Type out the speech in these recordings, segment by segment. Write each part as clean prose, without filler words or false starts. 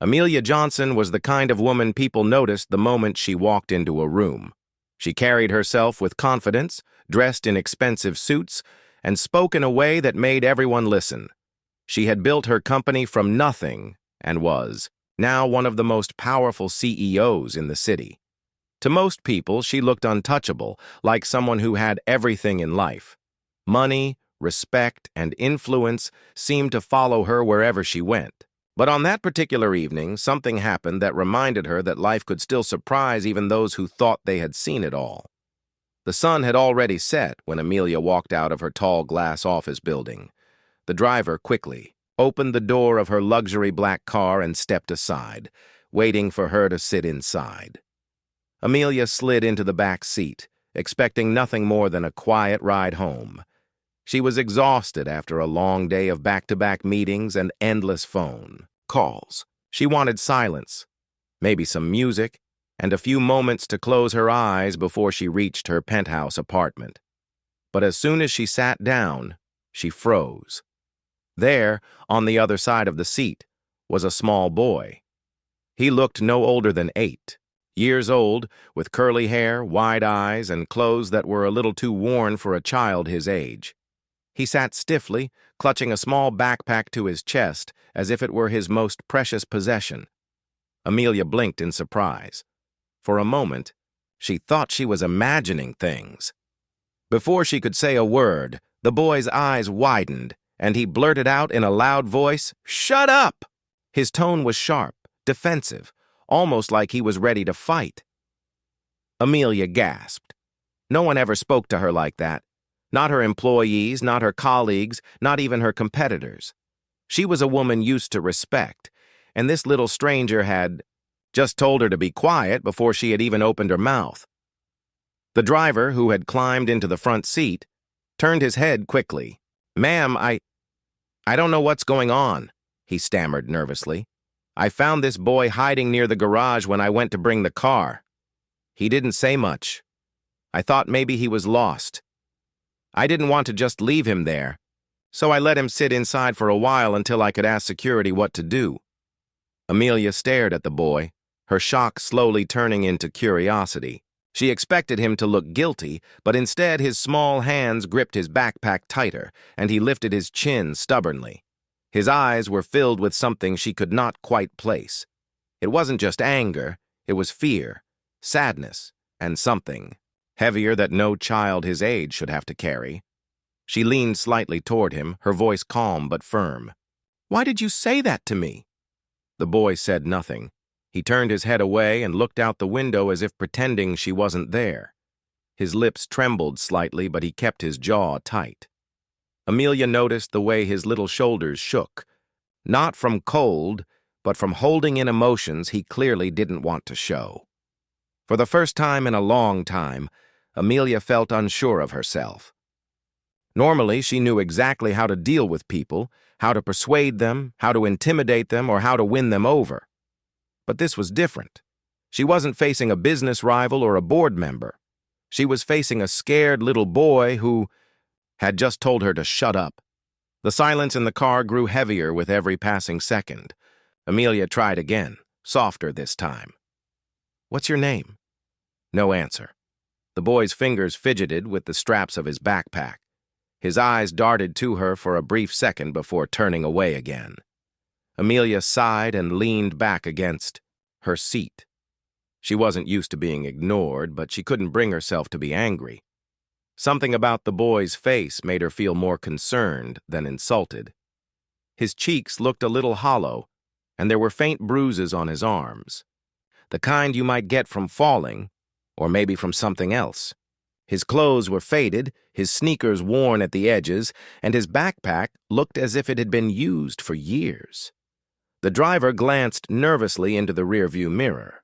Amelia Johnson was the kind of woman people noticed the moment she walked into a room. She carried herself with confidence, dressed in expensive suits, and spoke in a way that made everyone listen. She had built her company from nothing and was now one of the most powerful CEOs in the city. To most people, she looked untouchable, like someone who had everything in life. Money, respect, and influence seemed to follow her wherever she went. But on that particular evening, something happened that reminded her that life could still surprise even those who thought they had seen it all. The sun had already set when Amelia walked out of her tall glass office building. The driver quickly opened the door of her luxury black car and stepped aside, waiting for her to sit inside. Amelia slid into the back seat, expecting nothing more than a quiet ride home. She was exhausted after a long day of back-to-back meetings and endless phone calls. She wanted silence, maybe some music, and a few moments to close her eyes before she reached her penthouse apartment. But as soon as she sat down, she froze. There, on the other side of the seat, was a small boy. He looked no older than 8 years old, with curly hair, wide eyes, and clothes that were a little too worn for a child his age. He sat stiffly, clutching a small backpack to his chest as if it were his most precious possession. Amelia blinked in surprise. For a moment, she thought she was imagining things. Before she could say a word, the boy's eyes widened, and he blurted out in a loud voice, "Shut up!" His tone was sharp, defensive, almost like he was ready to fight. Amelia gasped. No one ever spoke to her like that. Not her employees, not her colleagues, not even her competitors. She was a woman used to respect, and this little stranger had just told her to be quiet before she had even opened her mouth. The driver, who had climbed into the front seat, turned his head quickly. "Ma'am, I don't know what's going on," he stammered nervously. "I found this boy hiding near the garage when I went to bring the car. He didn't say much. I thought maybe he was lost. I didn't want to just leave him there, so I let him sit inside for a while until I could ask security what to do." Amelia stared at the boy, her shock slowly turning into curiosity. She expected him to look guilty, but instead his small hands gripped his backpack tighter, and he lifted his chin stubbornly. His eyes were filled with something she could not quite place. It wasn't just anger, it was fear, sadness, and something heavier that no child his age should have to carry. She leaned slightly toward him, her voice calm but firm. "Why did you say that to me?" The boy said nothing. He turned his head away and looked out the window as if pretending she wasn't there. His lips trembled slightly, but he kept his jaw tight. Amelia noticed the way his little shoulders shook, not from cold, but from holding in emotions he clearly didn't want to show. For the first time in a long time, Amelia felt unsure of herself. Normally, she knew exactly how to deal with people, how to persuade them, how to intimidate them, or how to win them over. But this was different. She wasn't facing a business rival or a board member. She was facing a scared little boy who had just told her to shut up. The silence in the car grew heavier with every passing second. Amelia tried again, softer this time. "What's your name?" No answer. The boy's fingers fidgeted with the straps of his backpack. His eyes darted to her for a brief second before turning away again. Amelia sighed and leaned back against her seat. She wasn't used to being ignored, but she couldn't bring herself to be angry. Something about the boy's face made her feel more concerned than insulted. His cheeks looked a little hollow, and there were faint bruises on his arms. The kind you might get from falling, or maybe from something else. His clothes were faded, his sneakers worn at the edges, and his backpack looked as if it had been used for years. The driver glanced nervously into the rearview mirror.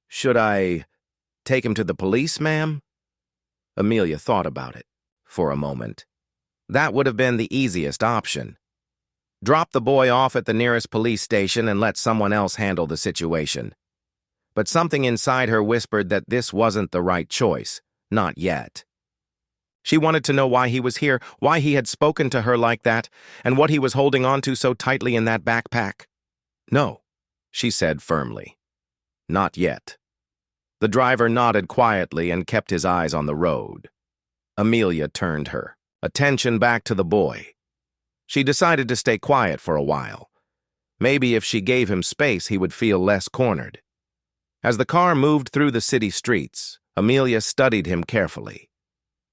"Should I take him to the police, ma'am?" Amelia thought about it for a moment. That would have been the easiest option. Drop the boy off at the nearest police station and let someone else handle the situation. But something inside her whispered that this wasn't the right choice, not yet. She wanted to know why he was here, why he had spoken to her like that, and what he was holding on to so tightly in that backpack. No, she said firmly. Not yet. The driver nodded quietly and kept his eyes on the road. Amelia turned her attention back to the boy. She decided to stay quiet for a while. Maybe if she gave him space, he would feel less cornered. As the car moved through the city streets, Amelia studied him carefully.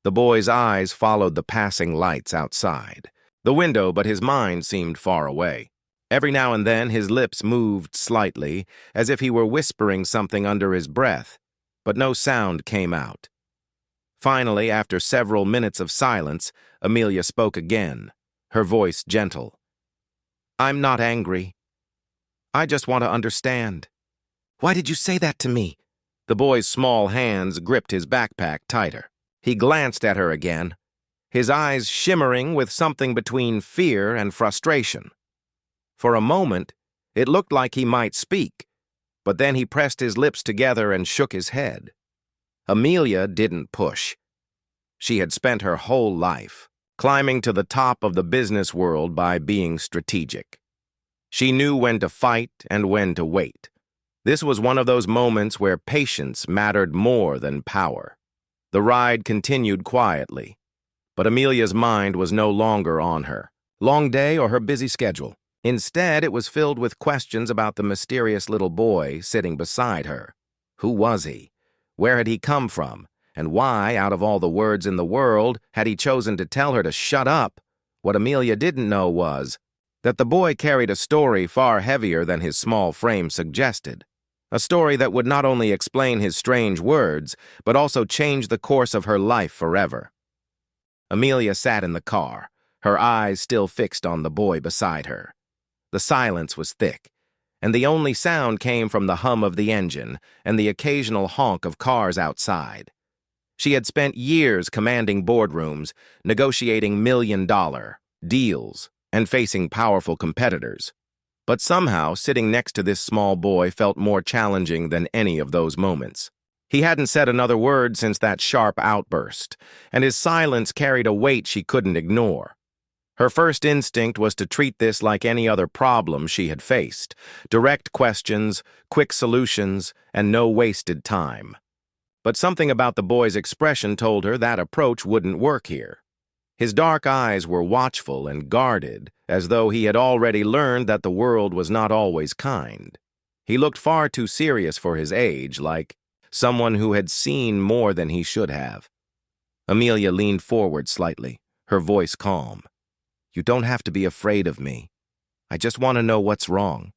The boy's eyes followed the passing lights outside the window, but his mind seemed far away. Every now and then, his lips moved slightly, as if he were whispering something under his breath, but no sound came out. Finally, after several minutes of silence, Amelia spoke again, her voice gentle. I'm not angry. I just want to understand. Why did you say that to me? The boy's small hands gripped his backpack tighter. He glanced at her again, his eyes shimmering with something between fear and frustration. For a moment, it looked like he might speak, but then he pressed his lips together and shook his head. Amelia didn't push. She had spent her whole life climbing to the top of the business world by being strategic. She knew when to fight and when to wait. This was one of those moments where patience mattered more than power. The ride continued quietly, but Amelia's mind was no longer on her long day or her busy schedule. Instead, it was filled with questions about the mysterious little boy sitting beside her. Who was he? Where had he come from? And why, out of all the words in the world, had he chosen to tell her to shut up? What Amelia didn't know was that the boy carried a story far heavier than his small frame suggested. A story that would not only explain his strange words, but also change the course of her life forever. Amelia sat in the car, her eyes still fixed on the boy beside her. The silence was thick, and the only sound came from the hum of the engine and the occasional honk of cars outside. She had spent years commanding boardrooms, negotiating million-dollar deals, and facing powerful competitors. But somehow, sitting next to this small boy felt more challenging than any of those moments. He hadn't said another word since that sharp outburst, and his silence carried a weight she couldn't ignore. Her first instinct was to treat this like any other problem she had faced. Direct questions, quick solutions, and no wasted time. But something about the boy's expression told her that approach wouldn't work here. His dark eyes were watchful and guarded, as though he had already learned that the world was not always kind. He looked far too serious for his age, like someone who had seen more than he should have. Amelia leaned forward slightly, her voice calm. You don't have to be afraid of me. I just want to know what's wrong.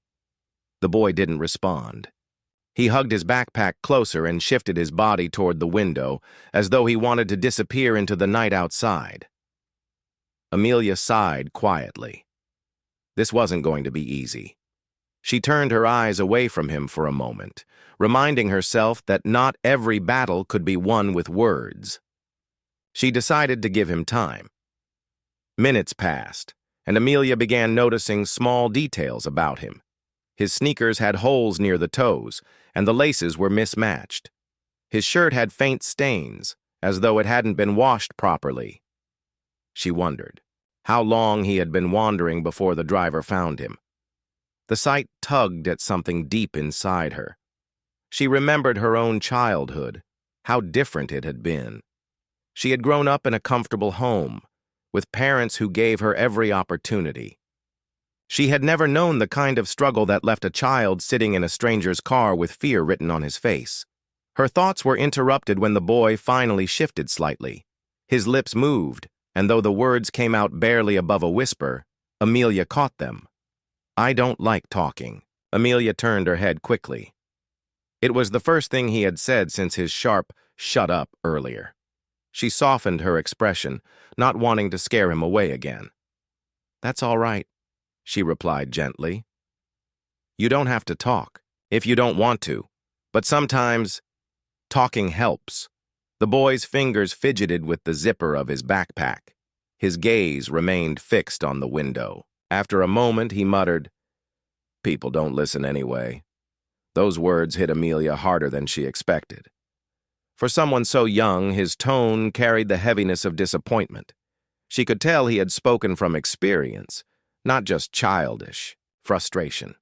The boy didn't respond. He hugged his backpack closer and shifted his body toward the window, as though he wanted to disappear into the night outside. Amelia sighed quietly. This wasn't going to be easy. She turned her eyes away from him for a moment, reminding herself that not every battle could be won with words. She decided to give him time. Minutes passed, and Amelia began noticing small details about him. His sneakers had holes near the toes, and the laces were mismatched. His shirt had faint stains, as though it hadn't been washed properly. She wondered how long he had been wandering before the driver found him. The sight tugged at something deep inside her. She remembered her own childhood, how different it had been. She had grown up in a comfortable home, with parents who gave her every opportunity. She had never known the kind of struggle that left a child sitting in a stranger's car with fear written on his face. Her thoughts were interrupted when the boy finally shifted slightly. His lips moved, and though the words came out barely above a whisper, Amelia caught them. I don't like talking. Amelia turned her head quickly. It was the first thing he had said since his sharp, shut up earlier. She softened her expression, not wanting to scare him away again. That's all right, she replied gently. You don't have to talk, if you don't want to, but sometimes talking helps. The boy's fingers fidgeted with the zipper of his backpack. His gaze remained fixed on the window. After a moment, he muttered, People don't listen anyway. Those words hit Amelia harder than she expected. For someone so young, his tone carried the heaviness of disappointment. She could tell he had spoken from experience, not just childish frustration.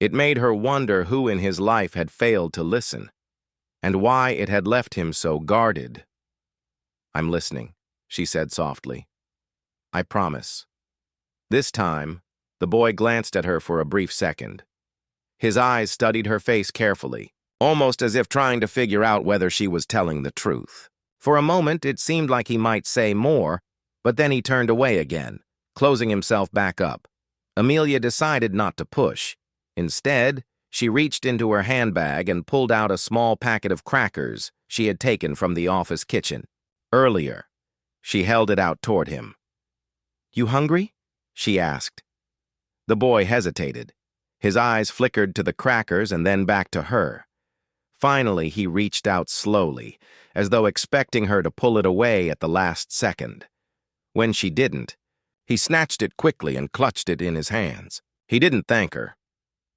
It made her wonder who in his life had failed to listen, and why it had left him so guarded. "I'm listening," she said softly. "I promise." This time, the boy glanced at her for a brief second. His eyes studied her face carefully, almost as if trying to figure out whether she was telling the truth. For a moment, it seemed like he might say more, but then he turned away again, closing himself back up. Amelia decided not to push. Instead, she reached into her handbag and pulled out a small packet of crackers she had taken from the office kitchen. Earlier, she held it out toward him. "You hungry?" she asked. The boy hesitated. His eyes flickered to the crackers and then back to her. Finally, he reached out slowly, as though expecting her to pull it away at the last second. When she didn't, he snatched it quickly and clutched it in his hands. He didn't thank her,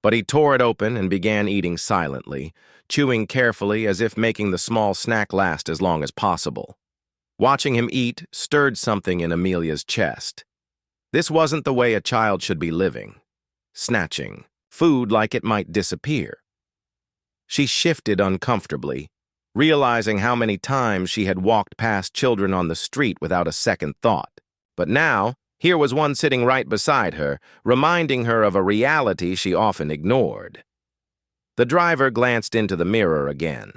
but he tore it open and began eating silently, chewing carefully as if making the small snack last as long as possible. Watching him eat stirred something in Amelia's chest. This wasn't the way a child should be living, snatching food like it might disappear. She shifted uncomfortably, realizing how many times she had walked past children on the street without a second thought. But now, here was one sitting right beside her, reminding her of a reality she often ignored. The driver glanced into the mirror again.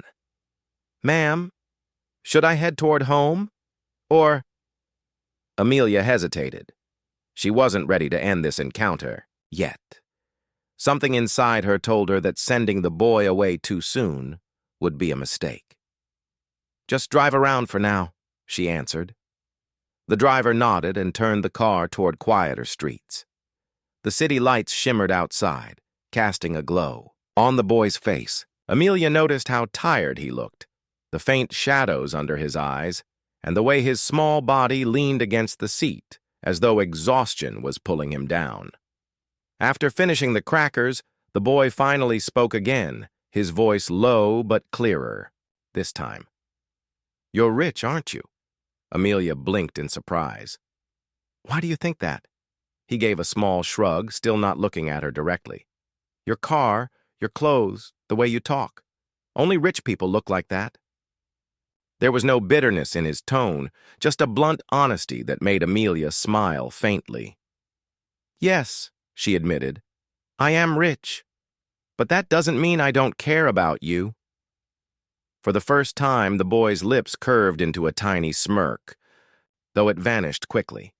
"Ma'am, should I head toward home? Or—" Amelia hesitated. She wasn't ready to end this encounter, yet. Something inside her told her that sending the boy away too soon would be a mistake. "Just drive around for now," she answered. The driver nodded and turned the car toward quieter streets. The city lights shimmered outside, casting a glow. On the boy's face, Amelia noticed how tired he looked, the faint shadows under his eyes, and the way his small body leaned against the seat, as though exhaustion was pulling him down. After finishing the crackers, the boy finally spoke again, his voice low but clearer, this time. "You're rich, aren't you?" Amelia blinked in surprise. "Why do you think that?" He gave a small shrug, still not looking at her directly. "Your car, your clothes, the way you talk. Only rich people look like that." There was no bitterness in his tone, just a blunt honesty that made Amelia smile faintly. "Yes," she admitted, "I am rich. But that doesn't mean I don't care about you." For the first time, the boy's lips curved into a tiny smirk, though it vanished quickly.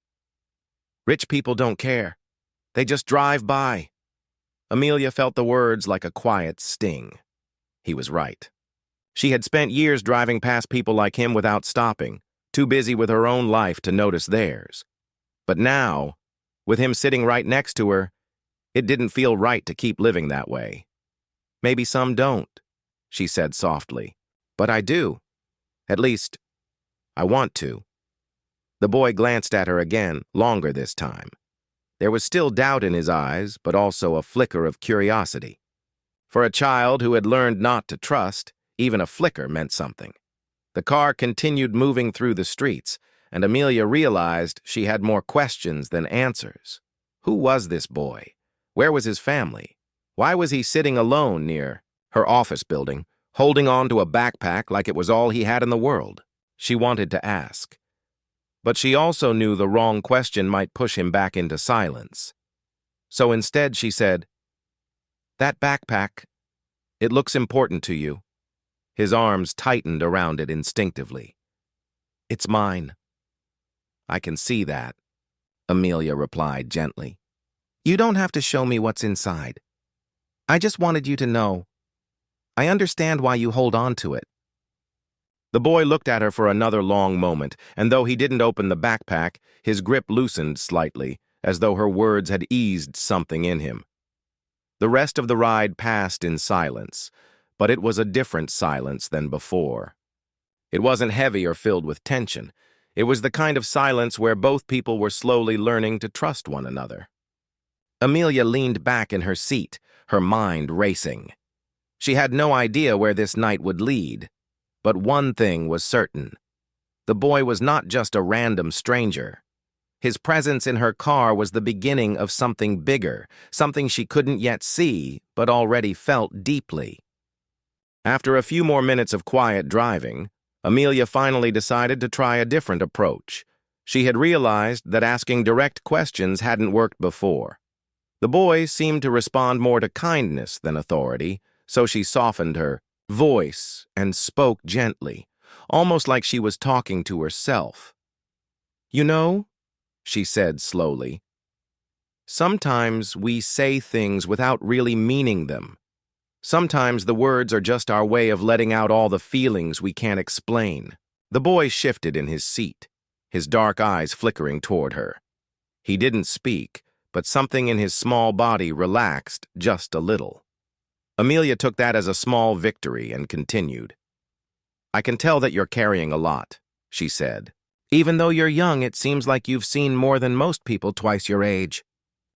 "Rich people don't care. They just drive by." Amelia felt the words like a quiet sting. He was right. She had spent years driving past people like him without stopping, too busy with her own life to notice theirs. But now, with him sitting right next to her, it didn't feel right to keep living that way. "Maybe some don't," she said softly. "But I do. At least, I want to." The boy glanced at her again, longer this time. There was still doubt in his eyes, but also a flicker of curiosity. For a child who had learned not to trust, even a flicker meant something. The car continued moving through the streets, and Amelia realized she had more questions than answers. Who was this boy? Where was his family? Why was he sitting alone near her office building, holding on to a backpack like it was all he had in the world? She wanted to ask. But she also knew the wrong question might push him back into silence. So instead she said, "That backpack, it looks important to you." His arms tightened around it instinctively. "It's mine." "I can see that," Amelia replied gently. "You don't have to show me what's inside. I just wanted you to know. I understand why you hold on to it." The boy looked at her for another long moment, and though he didn't open the backpack, his grip loosened slightly, as though her words had eased something in him. The rest of the ride passed in silence, but it was a different silence than before. It wasn't heavy or filled with tension. It was the kind of silence where both people were slowly learning to trust one another. Amelia leaned back in her seat, her mind racing. She had no idea where this night would lead, but one thing was certain. The boy was not just a random stranger. His presence in her car was the beginning of something bigger, something she couldn't yet see, but already felt deeply. After a few more minutes of quiet driving, Amelia finally decided to try a different approach. She had realized that asking direct questions hadn't worked before. The boy seemed to respond more to kindness than authority, so she softened her voice and spoke gently, almost like she was talking to herself. "You know," she said slowly, "sometimes we say things without really meaning them. Sometimes the words are just our way of letting out all the feelings we can't explain." The boy shifted in his seat, his dark eyes flickering toward her. He didn't speak, but something in his small body relaxed just a little. Amelia took that as a small victory and continued. "I can tell that you're carrying a lot," she said. "Even though you're young, it seems like you've seen more than most people twice your age."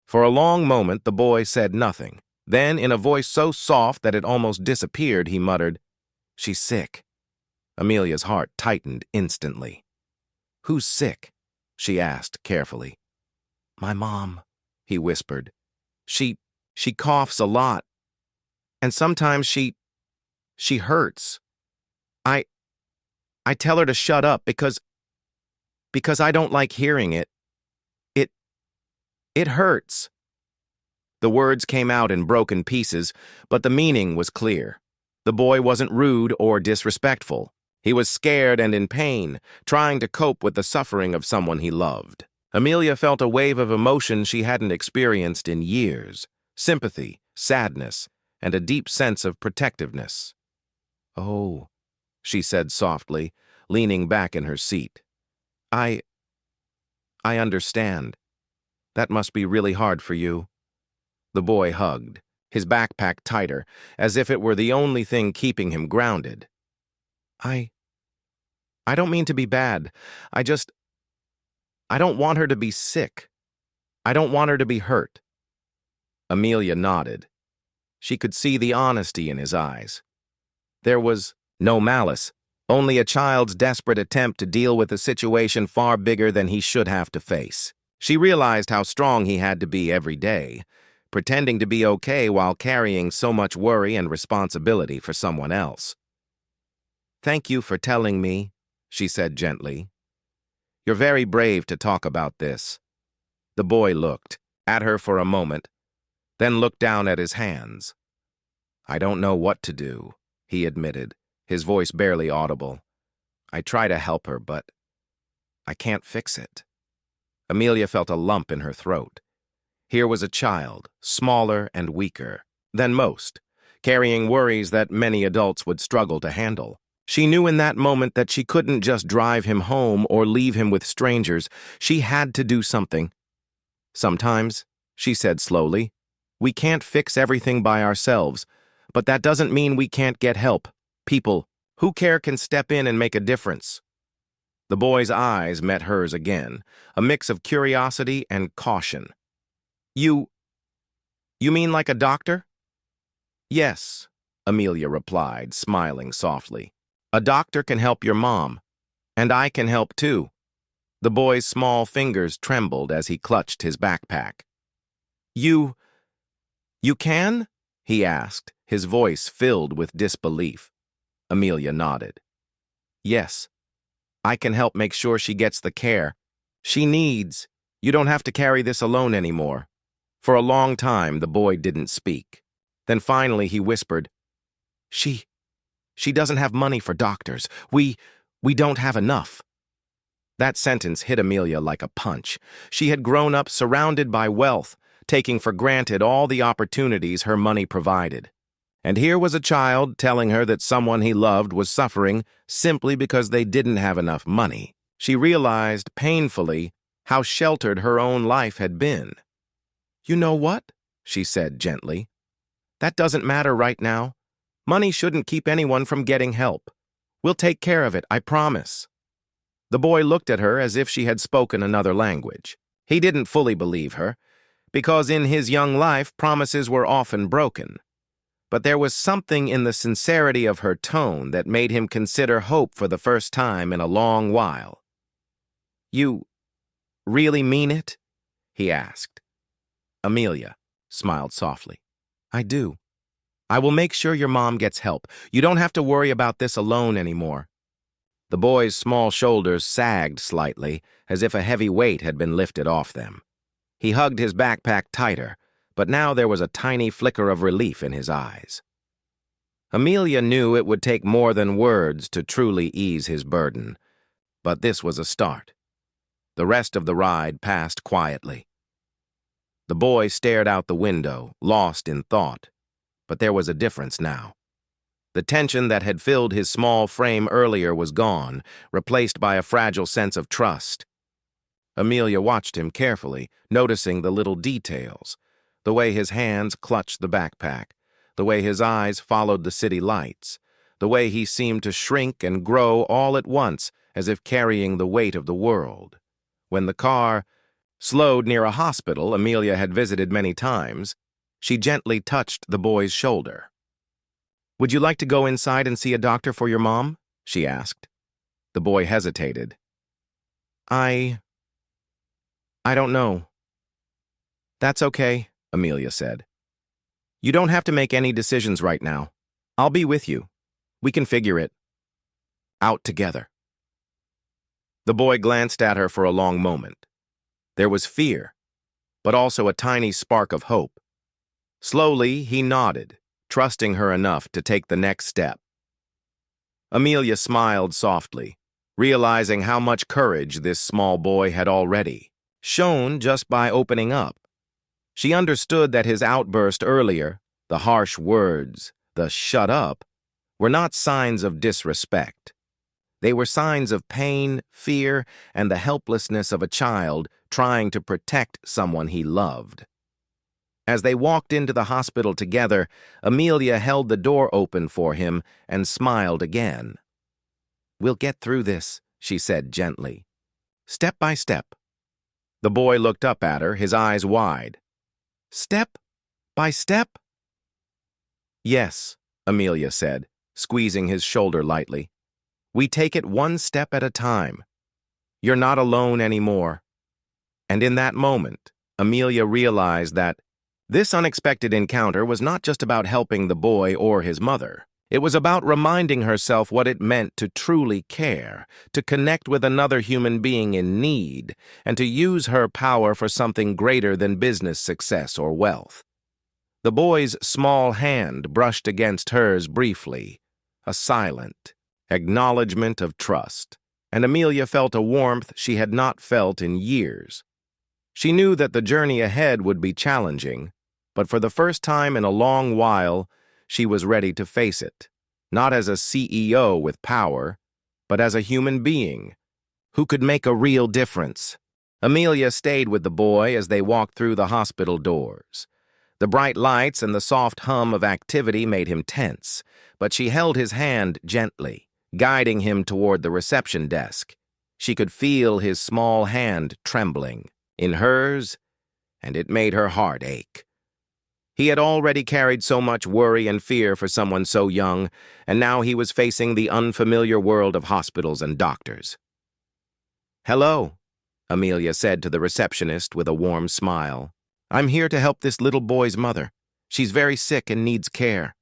For a long moment, the boy said nothing. Then, in a voice so soft that it almost disappeared, he muttered, "She's sick." Amelia's heart tightened instantly. "Who's sick?" she asked carefully. "My mom," he whispered. She coughs a lot. And sometimes she hurts. I tell her to shut up because I don't like hearing it. It hurts." The words came out in broken pieces, but the meaning was clear. The boy wasn't rude or disrespectful. He was scared and in pain, trying to cope with the suffering of someone he loved. Amelia felt a wave of emotion she hadn't experienced in years: sympathy, sadness, and a deep sense of protectiveness. "Oh," she said softly, leaning back in her seat. I understand. That must be really hard for you." The boy hugged, his backpack tighter, as if it were the only thing keeping him grounded. I don't mean to be bad. I don't want her to be sick. I don't want her to be hurt." Amelia nodded. She could see the honesty in his eyes. There was no malice, only a child's desperate attempt to deal with a situation far bigger than he should have to face. She realized how strong he had to be every day, pretending to be okay while carrying so much worry and responsibility for someone else. "Thank you for telling me," she said gently. "You're very brave to talk about this." The boy looked at her for a moment, then looked down at his hands. "I don't know what to do," he admitted, his voice barely audible. "I try to help her, but I can't fix it." Amelia felt a lump in her throat. Here was a child, smaller and weaker than most, carrying worries that many adults would struggle to handle. She knew in that moment that she couldn't just drive him home or leave him with strangers. She had to do something. "Sometimes," she said slowly, "we can't fix everything by ourselves, but that doesn't mean we can't get help. People who care can step in and make a difference." The boy's eyes met hers again, a mix of curiosity and caution. You mean like a doctor?" "Yes," Amelia replied, smiling softly. "A doctor can help your mom, and I can help too." The boy's small fingers trembled as he clutched his backpack. You can?" he asked, his voice filled with disbelief. Amelia nodded. "Yes, I can help make sure she gets the care she needs. You don't have to carry this alone anymore." For a long time, the boy didn't speak. Then finally he whispered, She doesn't have money for doctors. We don't have enough." That sentence hit Amelia like a punch. She had grown up surrounded by wealth, taking for granted all the opportunities her money provided. And here was a child telling her that someone he loved was suffering simply because they didn't have enough money. She realized painfully how sheltered her own life had been. "You know what?" she said gently. "That doesn't matter right now. Money shouldn't keep anyone from getting help. We'll take care of it, I promise." The boy looked at her as if she had spoken another language. He didn't fully believe her, because in his young life, promises were often broken. But there was something in the sincerity of her tone that made him consider hope for the first time in a long while. You really mean it?" he asked. Amelia smiled softly. "I do. I will make sure your mom gets help. You don't have to worry about this alone anymore." The boy's small shoulders sagged slightly, as if a heavy weight had been lifted off them. He hugged his backpack tighter, but now there was a tiny flicker of relief in his eyes. Amelia knew it would take more than words to truly ease his burden, but this was a start. The rest of the ride passed quietly. The boy stared out the window, lost in thought, but there was a difference now. The tension that had filled his small frame earlier was gone, replaced by a fragile sense of trust. Amelia watched him carefully, noticing the little details, the way his hands clutched the backpack, the way his eyes followed the city lights, the way he seemed to shrink and grow all at once, as if carrying the weight of the world. When the car slowed near a hospital Amelia had visited many times, she gently touched the boy's shoulder. "Would you like to go inside and see a doctor for your mom?" she asked. The boy hesitated. I don't know." "That's okay," Amelia said. "You don't have to make any decisions right now. I'll be with you. We can figure it out together." The boy glanced at her for a long moment. There was fear, but also a tiny spark of hope. Slowly, he nodded, trusting her enough to take the next step. Amelia smiled softly, realizing how much courage this small boy had already shown just by opening up. She understood that his outburst earlier, the harsh words, the "shut up," were not signs of disrespect. They were signs of pain, fear, and the helplessness of a child trying to protect someone he loved. As they walked into the hospital together, Amelia held the door open for him and smiled again. "We'll get through this," she said gently. "Step by step." The boy looked up at her, his eyes wide. "Step by step?" "Yes," Amelia said, squeezing his shoulder lightly. "We take it one step at a time. You're not alone anymore." And in that moment, Amelia realized that this unexpected encounter was not just about helping the boy or his mother. It was about reminding herself what it meant to truly care, to connect with another human being in need, and to use her power for something greater than business success or wealth. The boy's small hand brushed against hers briefly, a silent acknowledgement of trust, and Amelia felt a warmth she had not felt in years. She knew that the journey ahead would be challenging, but for the first time in a long while, she was ready to face it, not as a CEO with power, but as a human being who could make a real difference. Amelia stayed with the boy as they walked through the hospital doors. The bright lights and the soft hum of activity made him tense, but she held his hand gently, guiding him toward the reception desk. She could feel his small hand trembling in hers, and it made her heart ache. He had already carried so much worry and fear for someone so young, and now he was facing the unfamiliar world of hospitals and doctors. "Hello," Amelia said to the receptionist with a warm smile. "I'm here to help this little boy's mother. She's very sick and needs care."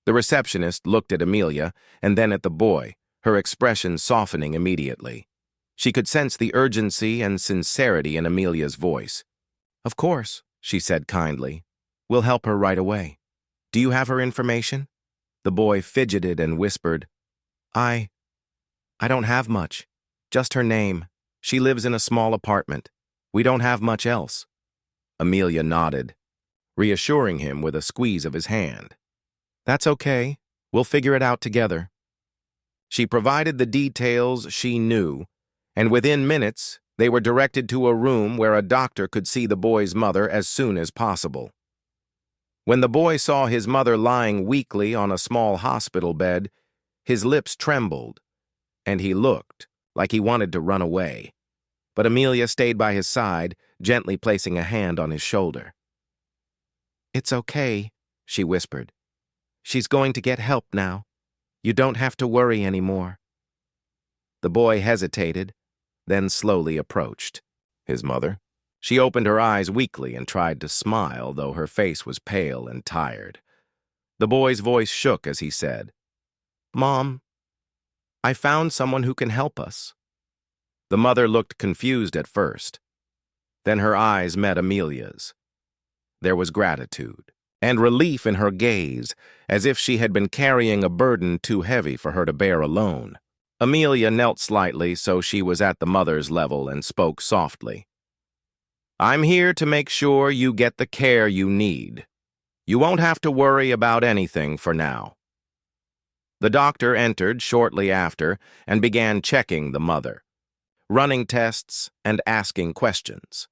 The receptionist looked at Amelia and then at the boy, her expression softening immediately. She could sense the urgency and sincerity in Amelia's voice. "Of course," she said kindly. "We'll help her right away. Do you have her information?" The boy fidgeted and whispered, I don't have much. Just her name. She lives in a small apartment. We don't have much else." Amelia nodded, reassuring him with a squeeze of his hand. "That's okay. We'll figure it out together." She provided the details she knew, and within minutes, they were directed to a room where a doctor could see the boy's mother as soon as possible. When the boy saw his mother lying weakly on a small hospital bed, his lips trembled, and he looked like he wanted to run away. But Amelia stayed by his side, gently placing a hand on his shoulder. "It's okay," she whispered. "She's going to get help now. You don't have to worry anymore." The boy hesitated, then slowly approached. his mother. She opened her eyes weakly and tried to smile, though her face was pale and tired. The boy's voice shook as he said, "Mom, I found someone who can help us." The mother looked confused at first. Then her eyes met Amelia's. There was gratitude and relief in her gaze, as if she had been carrying a burden too heavy for her to bear alone. Amelia knelt slightly so she was at the mother's level and spoke softly. "I'm here to make sure you get the care you need. You won't have to worry about anything for now." The doctor entered shortly after and began checking the mother, running tests and asking questions.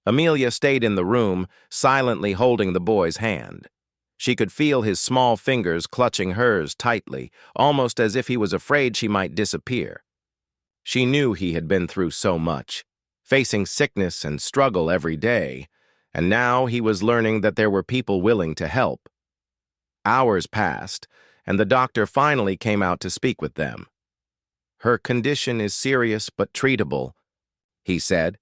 Amelia stayed in the room, silently holding the boy's hand. She could feel his small fingers clutching hers tightly, almost as if he was afraid she might disappear. She knew he had been through so much, facing sickness and struggle every day, and now he was learning that there were people willing to help. Hours passed, and the doctor finally came out to speak with them. "Her condition is serious but treatable," he said.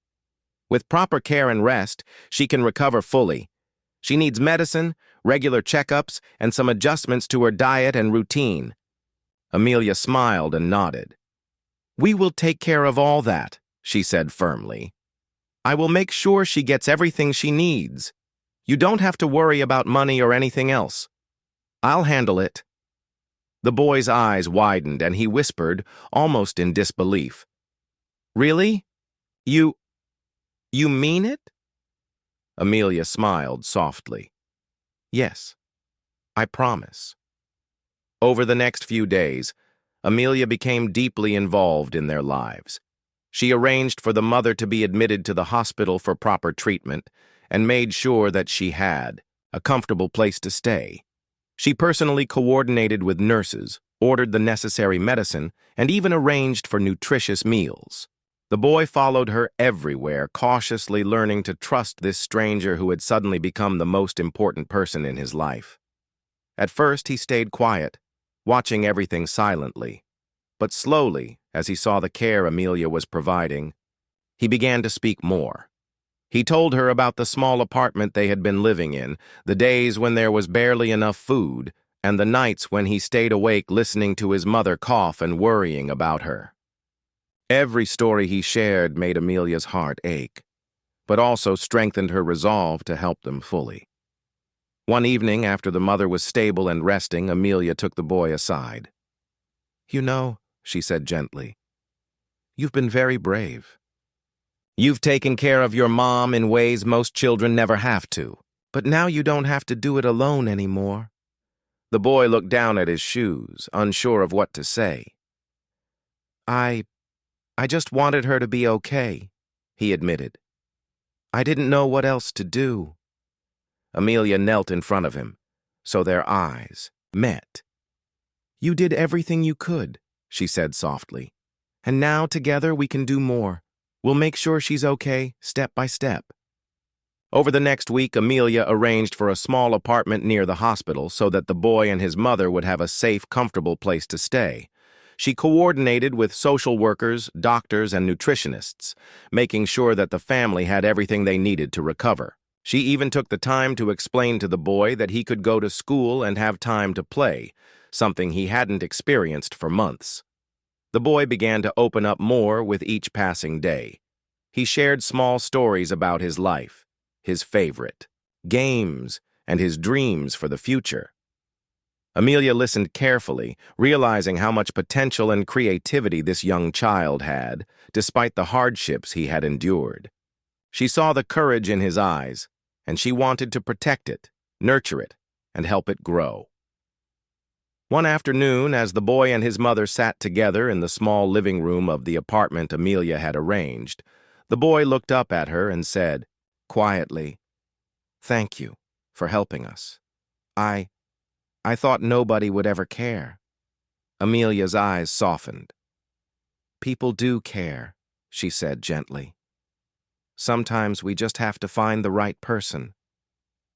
"With proper care and rest, she can recover fully. She needs medicine, regular checkups, and some adjustments to her diet and routine." Amelia smiled and nodded. "We will take care of all that," she said firmly. "I will make sure she gets everything she needs. You don't have to worry about money or anything else. I'll handle it." The boy's eyes widened and he whispered, almost in disbelief, "Really? You mean it?" Amelia smiled softly. "Yes, I promise." Over the next few days, Amelia became deeply involved in their lives. She arranged for the mother to be admitted to the hospital for proper treatment and made sure that she had a comfortable place to stay. She personally coordinated with nurses, ordered the necessary medicine, and even arranged for nutritious meals. The boy followed her everywhere, cautiously learning to trust this stranger who had suddenly become the most important person in his life. At first, he stayed quiet, watching everything silently. But slowly, as he saw the care Amelia was providing, he began to speak more. He told her about the small apartment they had been living in, the days when there was barely enough food, and the nights when he stayed awake listening to his mother cough and worrying about her. Every story he shared made Amelia's heart ache, but also strengthened her resolve to help them fully. One evening, after the mother was stable and resting, Amelia took the boy aside. "You know," she said gently, "you've been very brave. You've taken care of your mom in ways most children never have to, but now you don't have to do it alone anymore." The boy looked down at his shoes, unsure of what to say. I just wanted her to be okay," he admitted. "I didn't know what else to do." Amelia knelt in front of him, so their eyes met. "You did everything you could," she said softly. "And now together we can do more. We'll make sure she's okay, step by step." Over the next week, Amelia arranged for a small apartment near the hospital so that the boy and his mother would have a safe, comfortable place to stay. She coordinated with social workers, doctors, and nutritionists, making sure that the family had everything they needed to recover. She even took the time to explain to the boy that he could go to school and have time to play, something he hadn't experienced for months. The boy began to open up more with each passing day. He shared small stories about his life, his favorite, games, and his dreams for the future. Amelia listened carefully, realizing how much potential and creativity this young child had, despite the hardships he had endured. She saw the courage in his eyes, and she wanted to protect it, nurture it, and help it grow. One afternoon, as the boy and his mother sat together in the small living room of the apartment Amelia had arranged, the boy looked up at her and said, quietly, "Thank you for helping us. I thought nobody would ever care." Amelia's eyes softened. "People do care," she said gently. "Sometimes we just have to find the right person.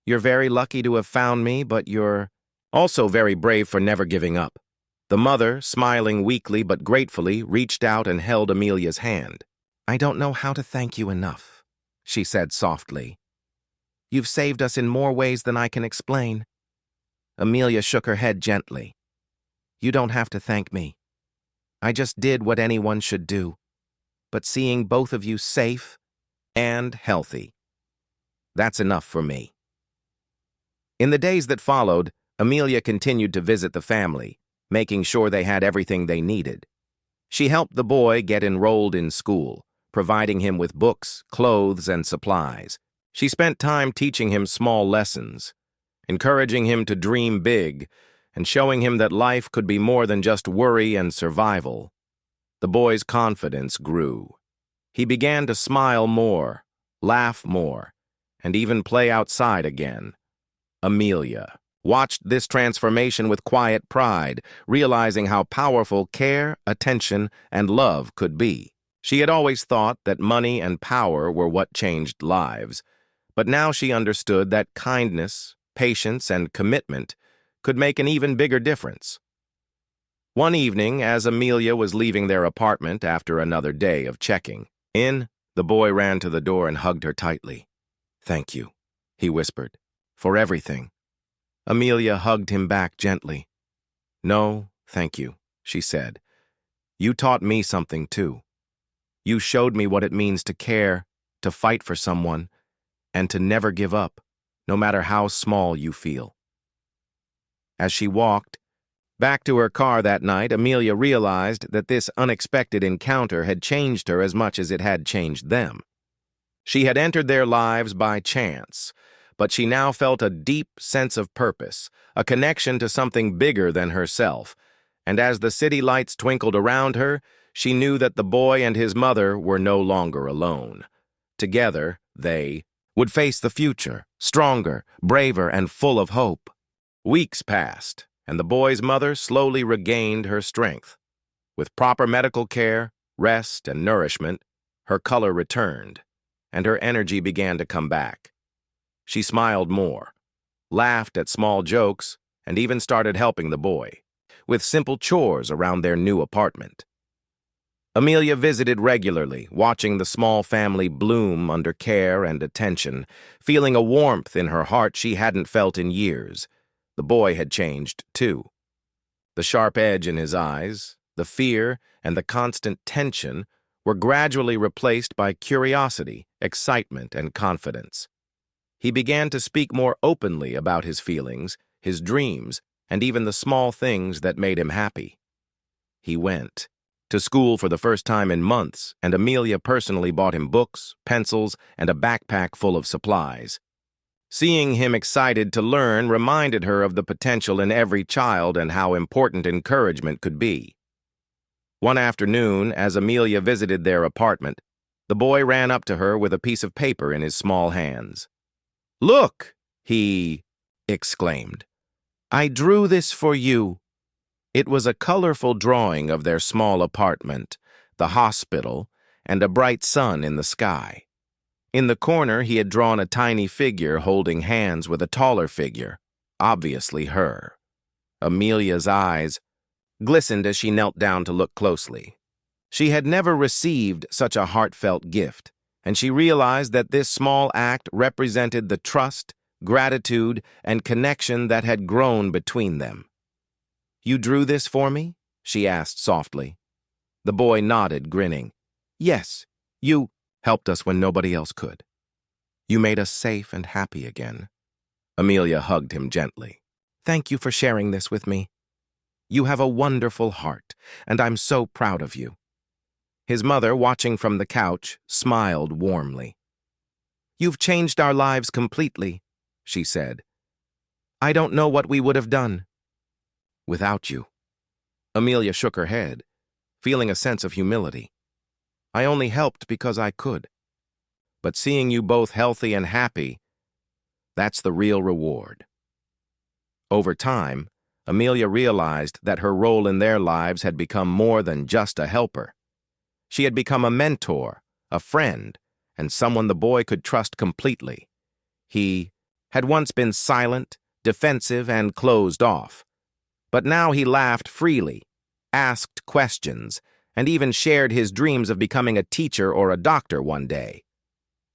You're very lucky to have found me, but you're also very brave for never giving up." The mother, smiling weakly but gratefully, reached out and held Amelia's hand. I don't know how to thank you enough, she said softly. You've saved us in more ways than I can explain. Amelia shook her head gently. You don't have to thank me. I just did what anyone should do. But seeing both of you safe and healthy, that's enough for me. In the days that followed, Amelia continued to visit the family, making sure they had everything they needed. She helped the boy get enrolled in school, providing him with books, clothes, and supplies. She spent time teaching him small lessons, encouraging him to dream big, and showing him that life could be more than just worry and survival. The boy's confidence grew. He began to smile more, laugh more, and even play outside again. Amelia watched this transformation with quiet pride, realizing how powerful care, attention, and love could be. She had always thought that money and power were what changed lives, but now she understood that kindness, patience, and commitment could make an even bigger difference. One evening, as Amelia was leaving their apartment after another day of checking in, the boy ran to the door and hugged her tightly. Thank you, he whispered, for everything. Amelia hugged him back gently. No, thank you, she said. You taught me something too. You showed me what it means to care, to fight for someone, and to never give up, no matter how small you feel. As she walked back to her car that night, Amelia realized that this unexpected encounter had changed her as much as it had changed them. She had entered their lives by chance, but she now felt a deep sense of purpose, a connection to something bigger than herself, and as the city lights twinkled around her, she knew that the boy and his mother were no longer alone. Together, they would face the future, stronger, braver, and full of hope. Weeks passed, and the boy's mother slowly regained her strength. With proper medical care, rest, and nourishment, her color returned, and her energy began to come back. She smiled more, laughed at small jokes, and even started helping the boy with simple chores around their new apartment. Amelia visited regularly, watching the small family bloom under care and attention, feeling a warmth in her heart she hadn't felt in years. The boy had changed, too. The sharp edge in his eyes, the fear, and the constant tension were gradually replaced by curiosity, excitement, and confidence. He began to speak more openly about his feelings, his dreams, and even the small things that made him happy. He went to school for the first time in months, and Amelia personally bought him books, pencils, and a backpack full of supplies. Seeing him excited to learn reminded her of the potential in every child and how important encouragement could be. One afternoon, as Amelia visited their apartment, the boy ran up to her with a piece of paper in his small hands. Look, he exclaimed. I drew this for you. It was a colorful drawing of their small apartment, the hospital, and a bright sun in the sky. In the corner, he had drawn a tiny figure holding hands with a taller figure, obviously her. Amelia's eyes glistened as she knelt down to look closely. She had never received such a heartfelt gift, and she realized that this small act represented the trust, gratitude, and connection that had grown between them. You drew this for me? She asked softly. The boy nodded, grinning. Yes, you helped us when nobody else could. You made us safe and happy again. Amelia hugged him gently. Thank you for sharing this with me. You have a wonderful heart, and I'm so proud of you. His mother, watching from the couch, smiled warmly. You've changed our lives completely, she said. I don't know what we would have done without you. Amelia shook her head, feeling a sense of humility. I only helped because I could. But seeing you both healthy and happy, that's the real reward. Over time, Amelia realized that her role in their lives had become more than just a helper. She had become a mentor, a friend, and someone the boy could trust completely. He had once been silent, defensive, and closed off. But now he laughed freely, asked questions, and even shared his dreams of becoming a teacher or a doctor one day.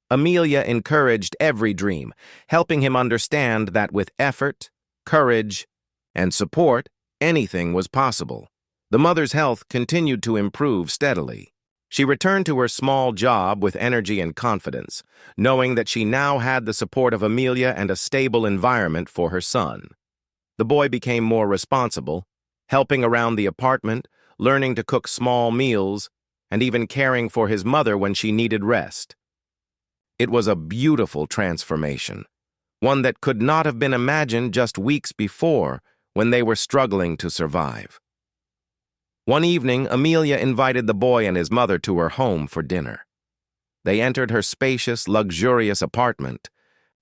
Amelia encouraged every dream, helping him understand that with effort, courage, and support, anything was possible. The mother's health continued to improve steadily. She returned to her small job with energy and confidence, knowing that she now had the support of Amelia and a stable environment for her son. The boy became more responsible, helping around the apartment, learning to cook small meals, and even caring for his mother when she needed rest. It was a beautiful transformation, one that could not have been imagined just weeks before when they were struggling to survive. One evening, Amelia invited the boy and his mother to her home for dinner. They entered her spacious, luxurious apartment,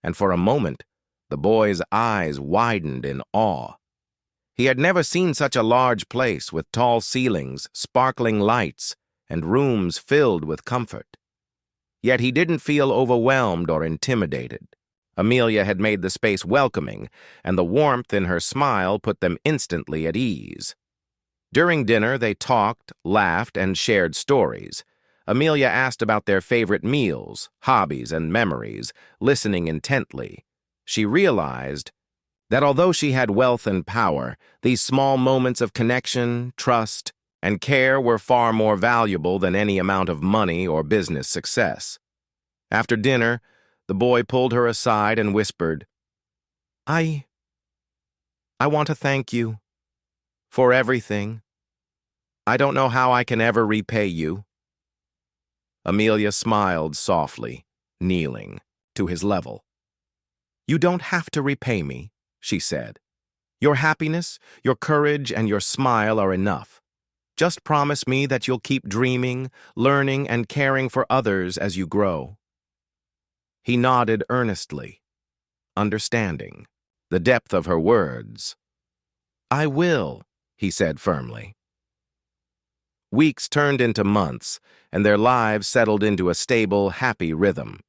and for a moment, the boy's eyes widened in awe. He had never seen such a large place with tall ceilings, sparkling lights, and rooms filled with comfort. Yet he didn't feel overwhelmed or intimidated. Amelia had made the space welcoming, and the warmth in her smile put them instantly at ease. During dinner, they talked, laughed, and shared stories. Amelia asked about their favorite meals, hobbies, and memories, listening intently. She realized that although she had wealth and power, these small moments of connection, trust, and care were far more valuable than any amount of money or business success. After dinner, the boy pulled her aside and whispered, I want to thank you for everything. I don't know how I can ever repay you." Amelia smiled softly, kneeling to his level. "You don't have to repay me," she said. "Your happiness, your courage, and your smile are enough. Just promise me that you'll keep dreaming, learning, and caring for others as you grow." He nodded earnestly, understanding the depth of her words. "I will," he said firmly. Weeks turned into months, and their lives settled into a stable, happy rhythm.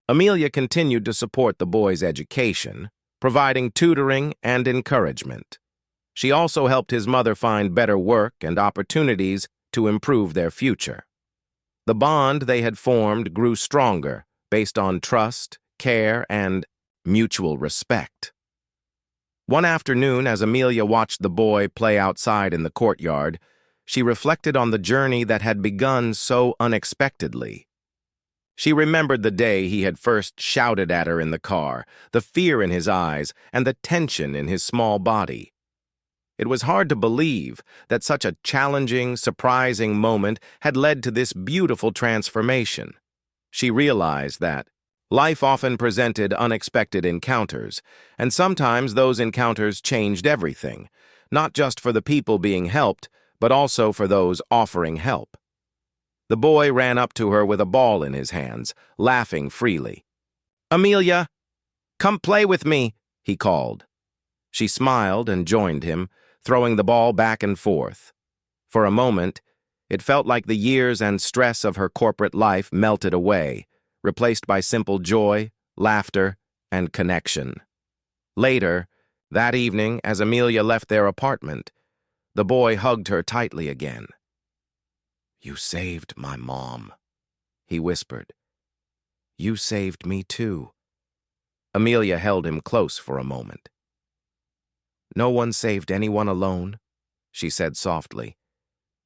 Amelia continued to support the boy's education, providing tutoring and encouragement. She also helped his mother find better work and opportunities to improve their future. The bond they had formed grew stronger, based on trust, care, and mutual respect. One afternoon, as Amelia watched the boy play outside in the courtyard, she reflected on the journey that had begun so unexpectedly. She remembered the day he had first shouted at her in the car, the fear in his eyes, and the tension in his small body. It was hard to believe that such a challenging, surprising moment had led to this beautiful transformation. She realized that life often presented unexpected encounters, and sometimes those encounters changed everything, not just for the people being helped, but also for those offering help. The boy ran up to her with a ball in his hands, laughing freely. "Amelia, come play with me," he called. She smiled and joined him, throwing the ball back and forth. For a moment, it felt like the years and stress of her corporate life melted away, replaced by simple joy, laughter, and connection. Later, that evening, as Amelia left their apartment, the boy hugged her tightly again. "You saved my mom," he whispered. "You saved me too." Amelia held him close for a moment. "No one saved anyone alone," she said softly.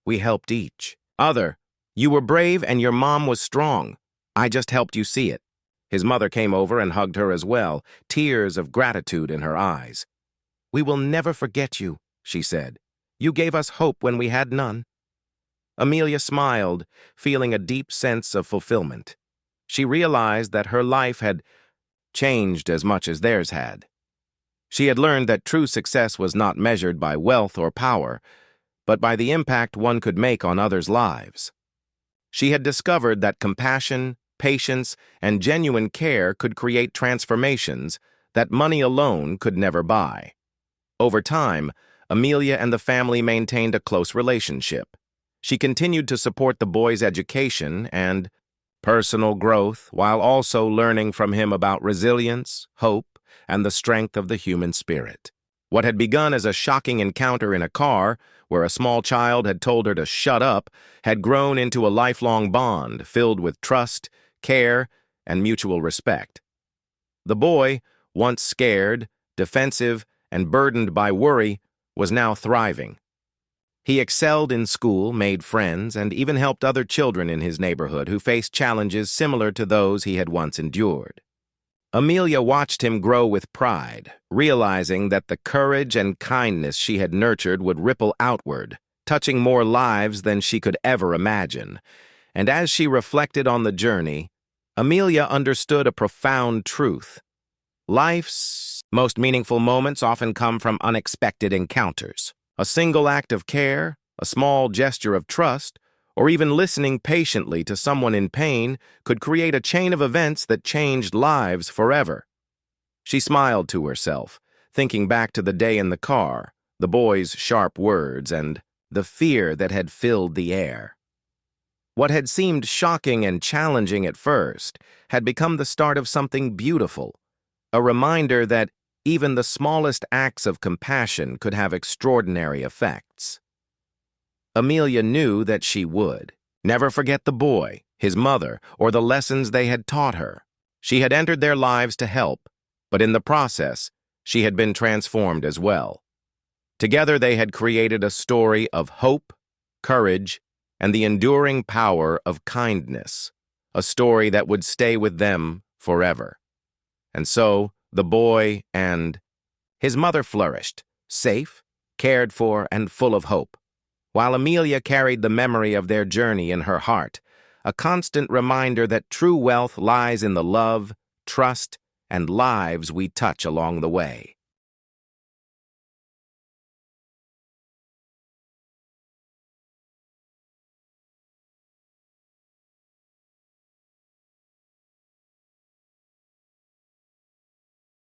"We helped each other. You were brave and your mom was strong. I just helped you see it." His mother came over and hugged her as well, tears of gratitude in her eyes. "We will never forget you," she said. "You gave us hope when we had none." Amelia smiled, feeling a deep sense of fulfillment. She realized that her life had changed as much as theirs had. She had learned that true success was not measured by wealth or power, but by the impact one could make on others' lives. She had discovered that compassion, patience, and genuine care could create transformations that money alone could never buy. Over time, Amelia and the family maintained a close relationship. She continued to support the boy's education and personal growth while also learning from him about resilience, hope, and the strength of the human spirit. What had begun as a shocking encounter in a car, where a small child had told her to shut up, had grown into a lifelong bond filled with trust, care, and mutual respect. The boy, once scared, defensive, and burdened by worry, was now thriving. He excelled in school, made friends, and even helped other children in his neighborhood who faced challenges similar to those he had once endured. Amelia watched him grow with pride, realizing that the courage and kindness she had nurtured would ripple outward, touching more lives than she could ever imagine. And as she reflected on the journey, Amelia understood a profound truth. Life's most meaningful moments often come from unexpected encounters. A single act of care, a small gesture of trust, or even listening patiently to someone in pain could create a chain of events that changed lives forever. She smiled to herself, thinking back to the day in the car, the boy's sharp words, and the fear that had filled the air. What had seemed shocking and challenging at first had become the start of something beautiful, a reminder that even the smallest acts of compassion could have extraordinary effects. Amelia knew that she would never forget the boy, his mother, or the lessons they had taught her. She had entered their lives to help, but in the process, she had been transformed as well. Together they had created a story of hope, courage, and the enduring power of kindness, a story that would stay with them forever. And so, the boy and his mother flourished, safe, cared for, and full of hope, while Amelia carried the memory of their journey in her heart, a constant reminder that true wealth lies in the love, trust, and lives we touch along the way.